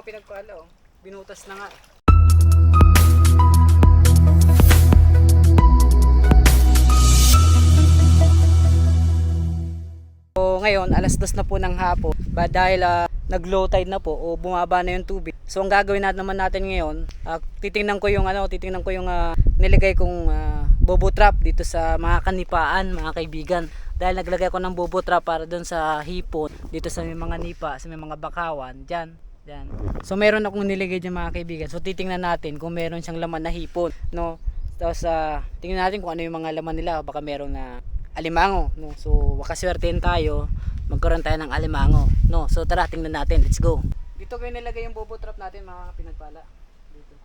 pinagpala oh. Binutas na nga. So ngayon alas 2 na po ng hapon. Dahil nag low tide na po o bumaba na yung tubig. So ang gagawin naman natin ngayon, titingnan ko yung nilagay kong bobo trap dito sa mga kanipaan, mga kaibigan. Dahil naglagay ko ng bobo trap para doon sa hipon, dito sa may mga nipa, sa may mga bakawan, diyan. So meron akong niligay diyan mga kaibigan. So titingnan natin kung meron siyang laman na hipon, no. Tapos tingnan natin kung ano yung mga laman nila, baka meron na alimango, no. So makaswertein tayo, magkaroon tayo ng alimango, no. So tara, tingnan natin, let's go. Dito ko nilagay yung bobo trap natin mga pinagpala. Dito.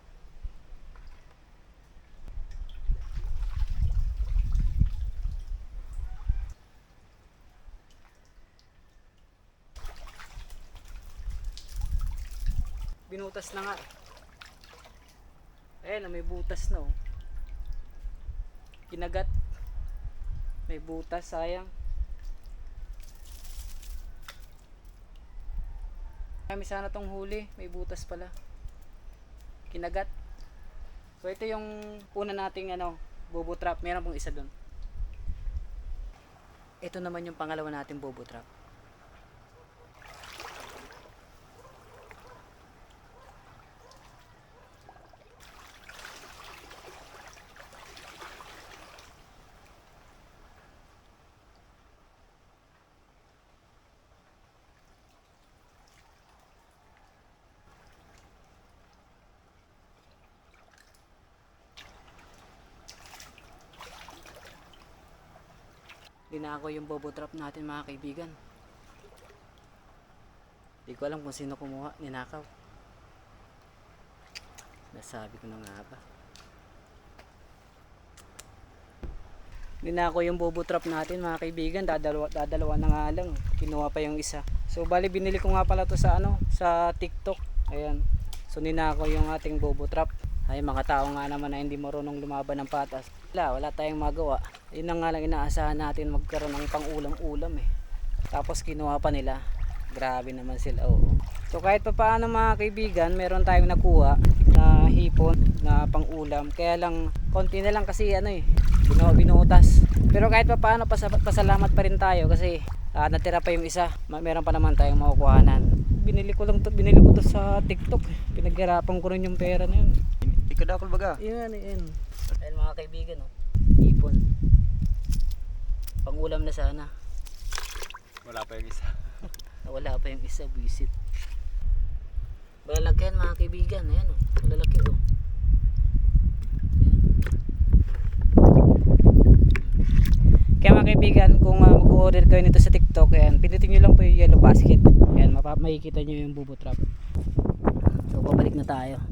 Binutas na nga. Ayan, may butas na oh. Kinagat. May butas, sayang. Kami sana tong huli, may butas pala. Kinagat. So ito yung una nating bobo trap. Meron pong isa doon. Ito naman yung pangalawa nating bobo trap. Dinako yung bobo trap natin mga kaibigan. Hindi ko alam kung sino kumuha, ninakaw. Nasabi ko na nga ba. Dinako yung bobo trap natin mga kaibigan, dadalawa na nga lang. Kinuha pa yung isa. So bali binili ko nga pala to sa sa TikTok. Ayan. So ninako yung ating bobo trap. Ay mga tao nga naman na hindi marunong lumaban ng patas. Wala tayong magawa. Yun na nga lang inaasahan natin, magkaroon ng pang-ulam-ulam eh. Tapos kinuha pa nila. Grabe naman sila. Oo. So kahit pa paano mga kaibigan, meron tayong nakuha na hipon na pang-ulam. Kaya lang konti na lang kasi binutas. Pero kahit pa paano pasalamat pa rin tayo kasi natira pa yung isa. Meron pa naman tayong makukuhanan. Binili ko to sa TikTok. Pinaghirapan ko rin yung pera na yun. Ikadakol baga. Yan. Ayun mga kaibigan hipon. Pang-ulam na sana. Wala pa yung isa. Wala pa yung isa, visit. Malalaki yan mga kaibigan. Ayan malalaki oh. Kaya mga kaibigan, kung mag-order kayo nito sa TikTok, ayan, pindutin nyo lang po yung yellow basket. Ayan, makikita nyo yung bobo trap. So babalik na tayo.